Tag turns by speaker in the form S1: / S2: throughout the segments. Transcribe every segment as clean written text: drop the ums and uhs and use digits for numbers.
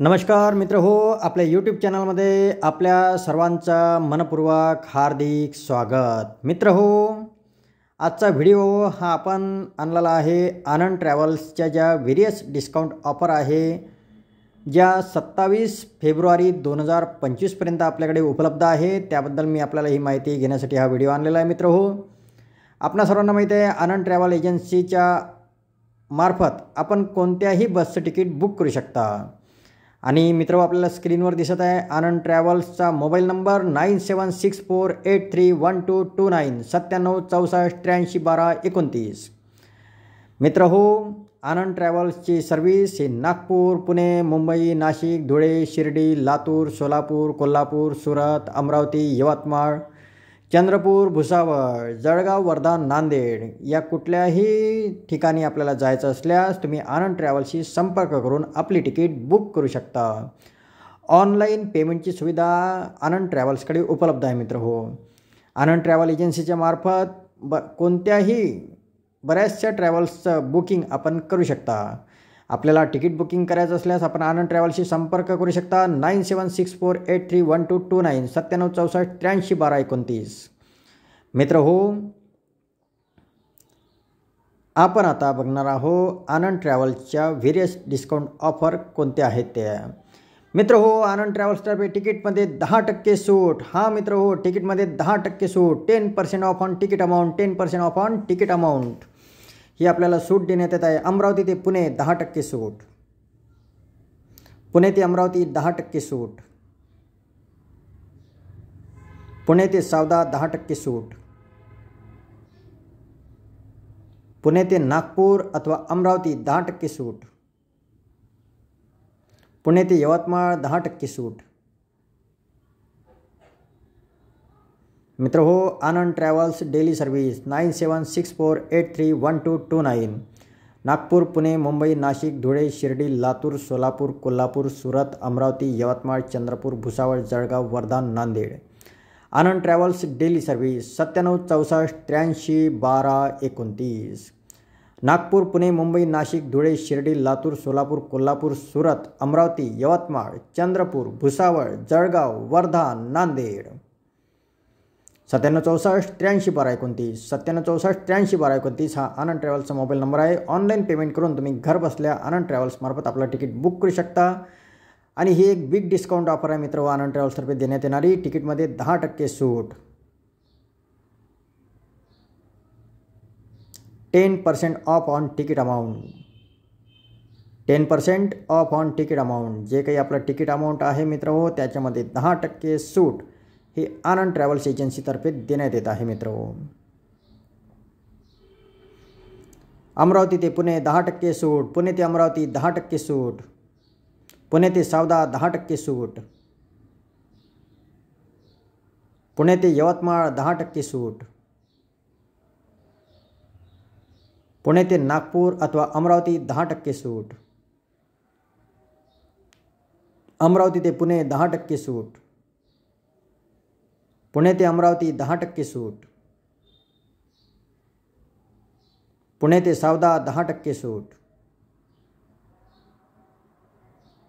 S1: नमस्कार मित्र हो, आपल्या यूट्यूब चॅनलमध्ये आपल्या सर्वांचं मनपूर्वक हार्दिक स्वागत। मित्र हो, आजचा व्हिडिओ हा आपण आणलेला आहे आनंद ट्रॅव्हल्सच्या ज्या व्हेरियस डिस्काउंट ऑफर आहे ज्या 27 फेब्रुवारी 2025 पर्यंत आपल्याकडे उपलब्ध आहे, त्याबद्दल मी आपल्याला ही माहिती घेण्यासाठी हा व्हिडिओ आणलेला आहे। मित्र हो, आपणा सर्वांना माहिती आहे आनंद ट्रॅव्हल एजन्सीच्या मार्फत आपण कोणत्याही बसचं तिकीट बुक करू शकता। आणि मित्र आपल्याला स्क्रीनवर दिसत आहे आनंद ट्रॅव्हल्सचा मोबाईल नंबर 9764831229 9764831229। मित्र हो, आनंद ट्रॅव्हल्सची सर्व्हिस ही नागपूर, पुणे, मुंबई, नाशिक, धुळे, शिर्डी, लातूर, सोलापूर, कोल्हापूर, सुरत, अमरावती, यवतमाळ, चंद्रपूर, भुसावळ, जळगाव, वर्धा, नांदेड या कुठल्याही ठिकाणी आपल्याला जायचं असल्यास तुम्ही आनंद ट्रॅव्हल्सशी संपर्क करून आपली तिकीट बुक करू शकता। ऑनलाईन पेमेंटची सुविधा आनंद ट्रॅव्हल्सकडे उपलब्ध आहे। मित्र हो, आनंद ट्रॅव्हल एजन्सीच्या मार्फत कोणत्याही बऱ्याचशा ट्रॅव्हल्सचं बुकिंग आपण करू शकता। आपल्याला तिकीट बुकिंग करायचं असल्यास आपण आनंद ट्रॅव्हल्सशी संपर्क करू शकता 9764831229 9764831229। मित्र हो, आपण आता बघणार आहोत आनंद ट्रॅव्हल्सच्या व्हेरियस डिस्काउंट ऑफर कोणत्या आहेत त्या। मित्र हो, आनंद ट्रॅव्हल्सतर्फे तिकीटमध्ये 10% सूट। हा मित्र हो, तिकीटमध्ये 10% सूट, 10% off on ticket amount, 10% off on ticket amount ही आपल्याला सूट देण्यात येत आहे। अमरावती ते पुणे 10% सूट, पुणे ते अमरावती 10% सूट, पुणे ते सावदा 10% सूट, पुणे ते नागपूर अथवा अमरावती 10% सूट, पुणे ते यवतमाळ 10% सूट। मित्र हो, Anand travels daily service 9764831229 Nagpur, Pune, Mumbai, Nashik, Dhule, Shirdi, Latur, Solapur, Kolhapur, Surat, Amravati, Yavatmal, Chandrapur, Bhusawal, Jalgaon, Wardha, Nanded. Anand travels daily service 9764831229 Nagpur, Pune, Mumbai, Nashik, Dhule, Shirdi, Latur, Solapur, Kolhapur, Surat, Amravati, Yavatmal, Chandrapur, Bhusawal, Jalgaon, Wardha, Nanded. 9764831229 9764831229 हा आनंद ट्रॅव्हल्सचा मोबाईल नंबर आहे। ऑनलाईन पेमेंट करून तुम्ही घर बसल्या आनंद ट्रॅव्हल्स मार्फत आपलं तिकीट बुक करू शकता। आणि ही एक बिग डिस्काउंट ऑफर आहे मित्र, आनंद ट्रॅव्हल्सतर्फे देण्यात येणारी तिकीटमध्ये 10% सूट, 10% off on ticket amount, 10% off on ticket amount जे काही आपलं तिकीट अमाऊंट आहे मित्र हो, त्याच्यामध्ये 10% सूट ही आनंद ट्रॅव्हल्स एजन्सीतर्फे देण्यात येत आहे। मित्र हो, अमरावती ते पुणे 10% सूट, पुणे ते अमरावती 10% सूट, पुणे ते सावदा 10% सूट, पुणे ते यवतमाळ 10% सूट, पुणे ते नागपूर अथवा अमरावती 10% सूट, अमरावती ते पुणे 10% सूट, पुणे ते अमरावती 10% सूट, पुणे ते सावदा 10% सूट,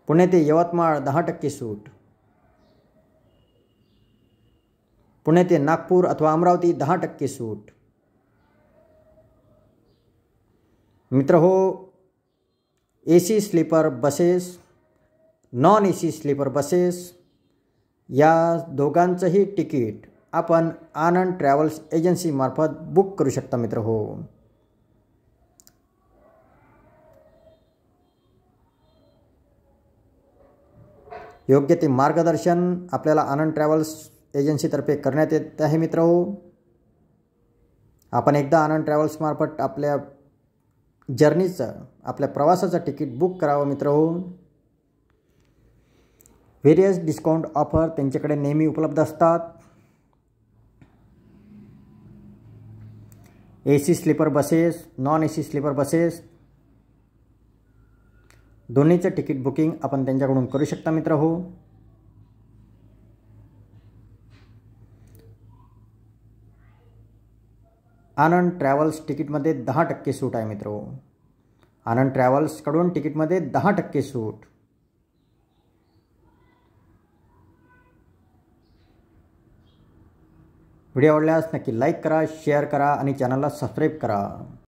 S1: पुणे ते यवतमाळ 10% सूट, पुणे ते नागपूर अथवा अमरावती 10% सूट। मित्र हो, AC sleeper buses, non AC sleeper buses या दोघांचंही तिकीट आपण आनंद ट्रॅव्हल्स एजन्सी मार्फत बुक करू शकता। मित्र हो, योग्य ते मार्गदर्शन आपल्याला आनंद ट्रॅव्हल्स एजन्सीतर्फे करण्यात येत आहे। मित्र हो, आपण एकदा आनंद ट्रॅव्हल्स मार्फत आपल्या जर्नीचं, आपल्या प्रवासाचं तिकीट बुक करावं। मित्र हो, व्हेरियस डिस्काउंट ऑफर त्यांच्याकडे नेहमी उपलब्ध असतात। AC sleeper buses, non AC sleeper buses दोन्हीचं तिकीट बुकिंग आपण त्यांच्याकडून करू शकता। मित्र हो, आनंद ट्रॅव्हल्स तिकीटमध्ये 10% सूट आहे। मित्र हो, आनंद ट्रॅव्हल्सकडून तिकीटमध्ये 10% सूट, व्हिडिओ आवडल्यास नक्की लाईक करा, शेअर करा आणि चॅनलला सबस्क्राईब करा.